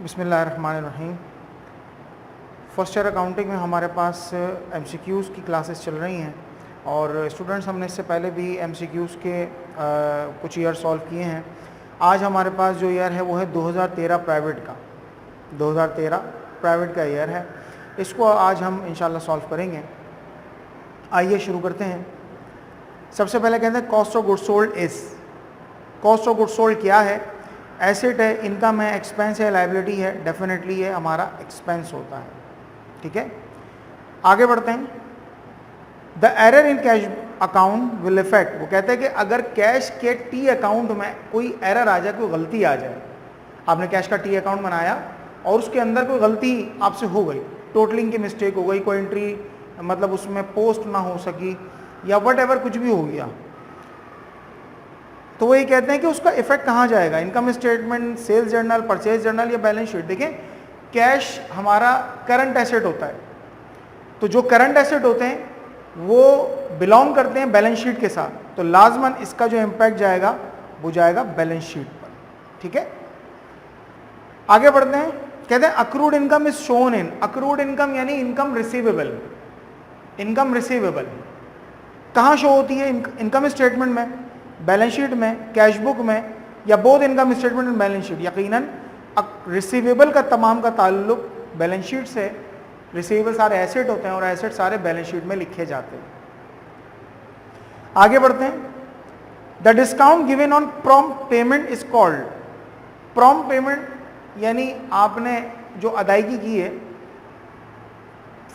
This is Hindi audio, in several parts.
बिस्मिल्लाहिर्रहमानिर्रहीम। फर्स्ट ईयर अकाउंटिंग में हमारे पास एमसीक्यूज़ की क्लासेस चल रही हैं और स्टूडेंट्स हमने इससे पहले भी एमसीक्यूज़ के कुछ ईयर सॉल्व किए हैं। आज हमारे पास जो ईयर है वो है 2013 प्राइवेट का। 2013 प्राइवेट का ईयर है, इसको आज हम इंशाल्लाह सॉल्व करेंगे। आइए शुरू करते हैं। सबसे पहले कहते हैं cost of goods sold is. Cost of goods sold क्या है? एसेट है, इनकम है, एक्सपेंस है, लायबिलिटी है। डेफिनेटली ये हमारा एक्सपेंस होता है। ठीक है, आगे बढ़ते हैं। The error in cash account will effect. वो कहते हैं कि अगर कैश के टी अकाउंट में कोई एरर आ जाए, कोई गलती आ जाए, आपने कैश का टी अकाउंट बनाया और उसके अंदर कोई गलती आपसे हो गई, टोटलिंग की मिस्टेक हो गई, कोई एंट्री मतलब उसमें पोस्ट ना हो सकी या वट एवर कुछ भी हो गया, तो वो ये कहते हैं कि उसका इफेक्ट कहाँ जाएगा? Income statement, sales journal, purchase journal या बैलेंस शीट। देखें, कैश हमारा करंट एसेट होता है, तो जो करंट एसेट होते हैं वो बिलोंग करते हैं बैलेंस शीट के साथ, तो लाजमन इसका जो इम्पैक्ट जाएगा वो जाएगा बैलेंस शीट पर। ठीक है, आगे बढ़ते हैं। कहते हैं accrued income is shown in. Accrued income यानी इनकम रिसीवेबल। इनकम रिसीवेबल कहाँ शो होती है? इनकम स्टेटमेंट में, बैलेंस शीट में, कैश बुक में, या both income statement and balance sheet. यकीनन रिसीवेबल का तमाम का ताल्लुक बैलेंस शीट से। रिसीवेबल सारे एसेट होते हैं और एसेट सारे बैलेंस शीट में लिखे जाते हैं। आगे बढ़ते हैं। The discount given on prompt payment is called. Prompt payment यानी आपने जो अदायगी की है,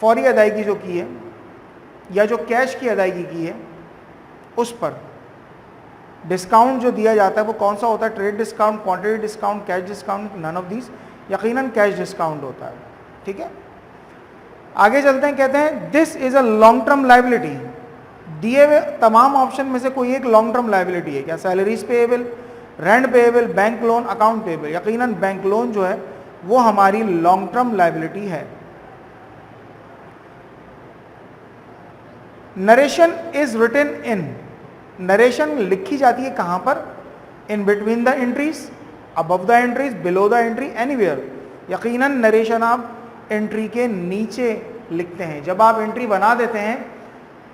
फौरी अदायगी जो की है या जो कैश की अदायगी की है, उस पर डिस्काउंट जो दिया जाता है वो कौन सा होता है? Trade discount, quantity discount, cash discount, none of these. यकीनन कैश डिस्काउंट होता है। ठीक है, आगे चलते हैं। कहते हैं this is a long term liability. दिए हुए तमाम ऑप्शन में से कोई एक लॉन्ग टर्म लायबिलिटी है क्या? Salaries payable, rent payable, bank loan, account payable. यकीनन बैंक लोन जो है वो हमारी लॉन्ग टर्म लायबिलिटी है। Narration is written in. Narration लिखी जाती है कहाँ पर? In between the entries, above the entries, below the entry, anywhere. यकीनन नरेशन आप एंट्री के नीचे लिखते हैं। जब आप एंट्री बना देते हैं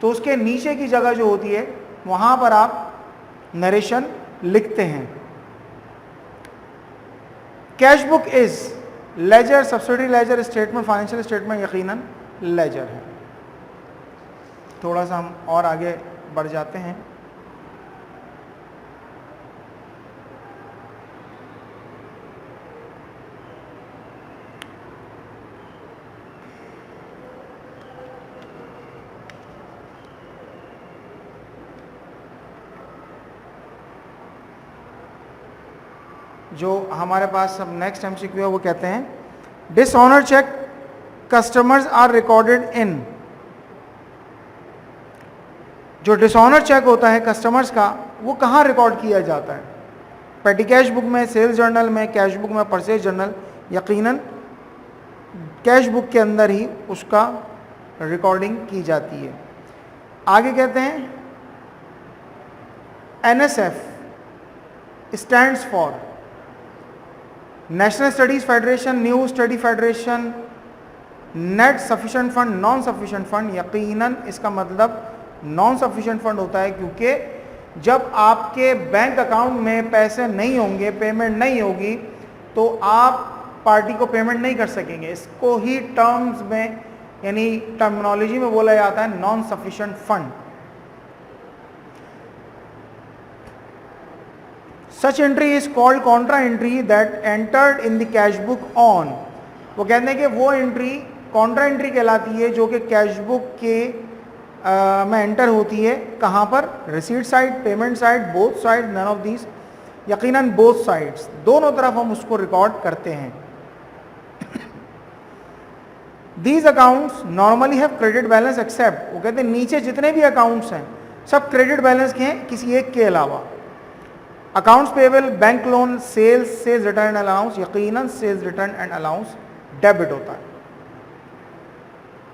तो उसके नीचे की जगह जो होती है वहाँ पर आप नरेशन लिखते हैं। Cash book is ledger, subsidy ledger, statement, financial statement. यकीनन लेजर है। थोड़ा सा हम और आगे बढ़ जाते हैं। जो हमारे पास अब नेक्स्ट एमसीक्यू है वो कहते हैं dishonour cheque customers are recorded in. जो डिसऑनर चेक होता है कस्टमर्स का वो कहाँ रिकॉर्ड किया जाता है? पेटी कैश बुक में, सेल्स जर्नल में, कैश बुक में, परचेज जर्नल। यकीनन कैश बुक के अंदर ही उसका रिकॉर्डिंग की जाती है। आगे कहते हैं NSF stands for national studies federation, new study federation, net sufficient fund, non sufficient fund. यकीनन इसका मतलब नॉन सफिशिएंट फंड होता है, क्योंकि जब आपके बैंक अकाउंट में पैसे नहीं होंगे, पेमेंट नहीं होगी, तो आप पार्टी को पेमेंट नहीं कर सकेंगे। इसको ही टर्म्स में यानी टर्मिनोलॉजी में बोला जाता है non sufficient fund. Such entry is called Contra entry that entered in the cash book on. वो कहते हैं कि वो एंट्री कॉन्ट्रा एंट्री कहलाती है जो कि कैश बुक के में एंटर होती है। कहाँ पर? Receipt side, payment side, both side, none of these. यकीनन बोथ साइड्स, दोनों तरफ हम उसको रिकॉर्ड करते हैं। These accounts normally have credit balance except. वो कहते हैं नीचे जितने भी अकाउंट्स हैं सब क्रेडिट बैलेंस के हैं, किसी एक के अलावा। Accounts payable, bank loan, sales, sales return and allowance. यकीनन sales return and allowance debit होता है।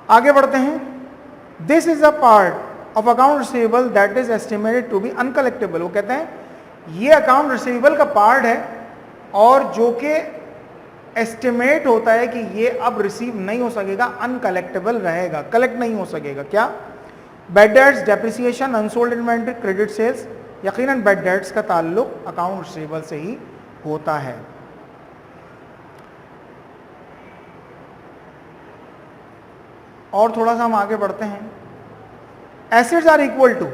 आगे बढ़ते हैं। This is a part of account receivable that is estimated to be uncollectible. वो कहते हैं ये अकाउंट रिसीवेबल का पार्ट है और जो कि एस्टिमेट होता है कि ये अब रिसीव नहीं हो सकेगा, अनकलेक्टेबल रहेगा, कलेक्ट नहीं हो सकेगा। क्या? Bad debts, depreciation, unsold inventory, credit sales. यकीनन बैड डेट्स का ताल्लुक अकाउंट रिसीवेबल से ही होता है। और थोड़ा सा हम आगे बढ़ते हैं। एसेट्स आर इक्वल टू,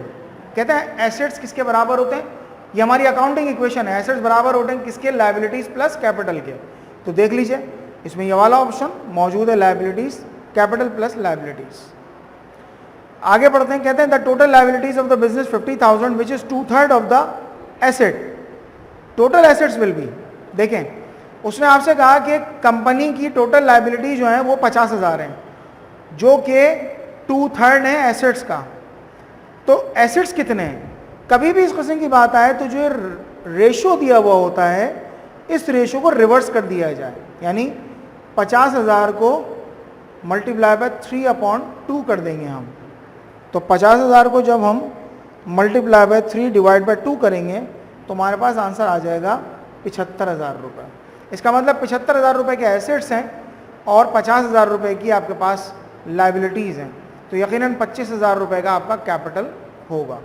कहते हैं एसेट्स किसके बराबर होते हैं? ये हमारी अकाउंटिंग इक्वेशन है। एसेट्स बराबर होते हैं किसके? लायबिलिटीज प्लस कैपिटल के। तो देख लीजिए इसमें ये वाला ऑप्शन मौजूद है, लायबिलिटीज कैपिटल प्लस लायबिलिटीज। आगे बढ़ते हैं, कहते हैं the total liabilities of the business 50,000 which is 2/3 of the asset. Total assets will be, देखें उसने आपसे कहा कि कंपनी की टोटल लायबिलिटी जो है वो 50,000 है, जो कि 2/3 है एसेट्स का। तो एसेट्स कितने हैं? कभी भी इस किस्म की बात आए तो जो रेशो दिया हुआ होता है इस रेशो को रिवर्स कर दिया जाए, यानी 50,000 को मल्टीप्लाई बाय 3/2 कर देंगे हम। तो 50,000 को जब हम मल्टीप्लाई बाय 3 डिवाइड बाय 2 करेंगे तो हमारे पास आंसर आ जाएगा 75,000 रुपये। इसका मतलब 75,000 रुपये के एसेट्स हैं और 50,000 रुपये की आपके पास लायबिलिटीज़ हैं। तो यकीनन 25,000 रुपये का आपका कैपिटल होगा,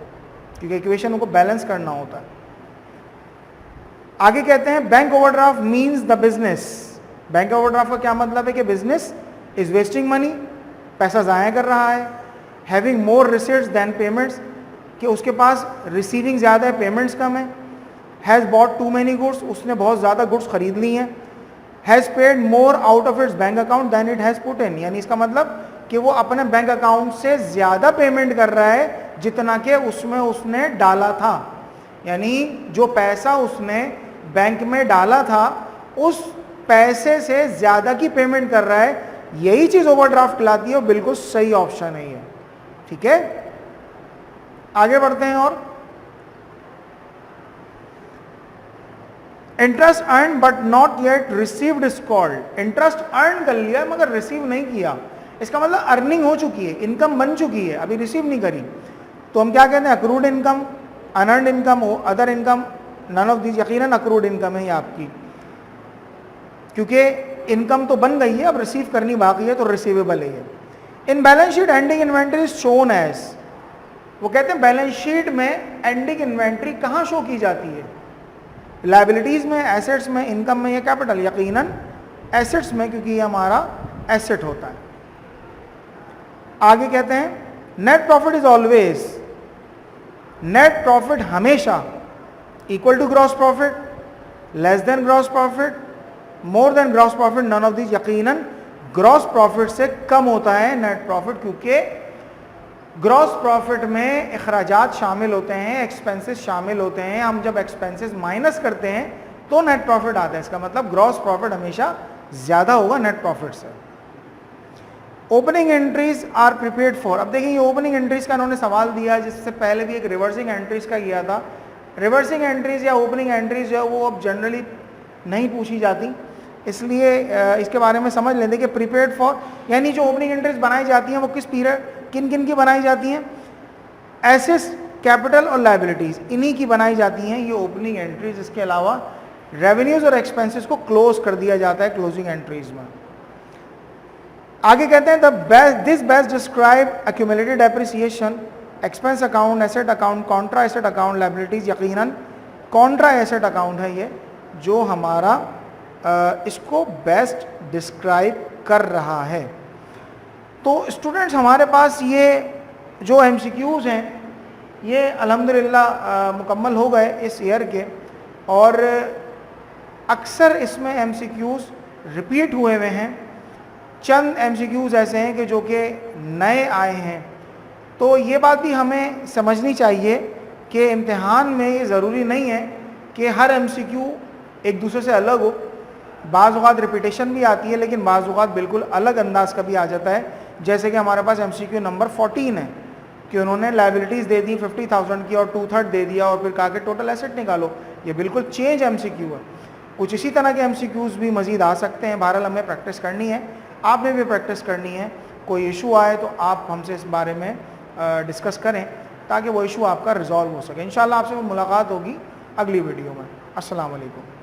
क्योंकि इक्वेशन को बैलेंस करना होता है। आगे कहते हैं bank overdraft means the business. Bank overdraft का क्या मतलब है? कि बिजनेस इज वेस्टिंग मनी, पैसा ज़ाया कर रहा है। Having more receipts than payments, कि उसके पास रिसीविंग ज़्यादा है, पेमेंट्स कम है। Has bought too many goods, उसने बहुत ज़्यादा गुड्स खरीद ली हैं। Has paid more out of its bank account than it has put in, यानी इसका मतलब कि वो अपने बैंक अकाउंट से ज़्यादा पेमेंट कर रहा है जितना कि उसमें उसने डाला था। यानी जो पैसा उसने बैंक में डाला था उस पैसे से ज़्यादा की पेमेंट कर रहा है। यही चीज़ ओवरड्राफ्ट लाती है और बिल्कुल सही ऑप्शन है ये। ठीक है, आगे बढ़ते हैं। और interest earn but not yet received is called. Interest earn कर लिया मगर रिसीव नहीं किया, इसका मतलब अर्निंग हो चुकी है, इनकम बन चुकी है, अभी रिसीव नहीं करी। तो हम क्या कहते हैं? Accrued income, unearned income, other income, none of these. यकीनन अक्रूड इनकम है ये आपकी, क्योंकि इनकम तो बन गई है, अब रिसीव करनी बाकी है, तो रिसीवेबल है ये। In balance sheet ending inventory is shown as, वो कहते हैं बैलेंस शीट में एंडिंग इन्वेंट्री कहाँ शो की जाती है? लायबिलिटीज में, एसेट्स में, इनकम में या कैपिटल? यकीनन एसेट्स में, क्योंकि ये हमारा एसेट होता है। आगे कहते हैं net profit is always, net profit हमेशा equal to gross profit, less than gross profit, more than gross profit, none of these. यकीनन ग्रॉस प्रॉफिट से कम होता है नेट प्रॉफिट, क्योंकि ग्रॉस प्रॉफिट में अखराजात शामिल होते हैं, एक्सपेंसेस शामिल होते हैं। हम जब एक्सपेंसेस माइनस करते हैं तो नेट प्रॉफिट आता है। इसका मतलब ग्रॉस प्रॉफिट हमेशा ज़्यादा होगा नेट प्रॉफिट से। Opening entries are prepared for, अब देखिए ये ओपनिंग एंट्रीज का उन्होंने सवाल दिया है, जिससे पहले भी एक रिवर्सिंग एंट्रीज का किया था। रिवर्सिंग एंट्रीज या ओपनिंग एंट्रीज जो है वो अब जनरली नहीं पूछी जाती, इसलिए इसके बारे में समझ लेते कि प्रिपेयर्ड फॉर यानी जो ओपनिंग एंट्रीज बनाई जाती हैं वो किस पीरियड, किन किन की बनाई जाती हैं? एसेट्स, कैपिटल और लायबिलिटीज, इन्हीं की बनाई जाती हैं ये ओपनिंग एंट्रीज। इसके अलावा रेवेन्यूज और एक्सपेंसेस को क्लोज कर दिया जाता है क्लोजिंग एंट्रीज में। आगे कहते हैं this best describe accumulated depreciation, expense account, asset account, Contra asset account, liabilities. यकीनन कॉन्ट्रा एसेट अकाउंट है ये जो हमारा इसको बेस्ट डिस्क्राइब कर रहा है। तो स्टूडेंट्स हमारे पास ये जो MCQs हैं ये अल्हम्दुलिल्लाह मुकम्मल हो गए इस ईयर के, और अक्सर इसमें MCQs रिपीट हुए हैं। चंद MCQs ऐसे हैं कि जो कि नए आए हैं। तो ये बात भी हमें समझनी चाहिए कि इम्तिहान में ये ज़रूरी नहीं है कि हर MCQ एक दूसरे से अलग हो। बाज़ औक़ात रिपीटेशन भी आती है, लेकिन बाज़ औक़ात बिल्कुल अलग अंदाज का भी आ जाता है। जैसे कि हमारे पास MCQ नंबर 14 है कि उन्होंने लायबिलिटीज़ दे दी 50,000 की और 2/3 दे दिया और फिर कहा कि टोटल एसेट निकालो। ये बिल्कुल चेंज MCQ है। कुछ इसी तरह के MCQs भी मज़ीद आ सकते हैं। बहरहाल हमें प्रैक्टिस करनी है, आपने भी प्रैक्टिस करनी है। कोई इशू आए तो आप हमसे इस बारे में डिस्कस करें ताकि वो इशू आपका रिजॉल्व हो सके। इंशाल्लाह आपसे मुलाकात होगी अगली वीडियो में। अस्सलाम वालेकुम।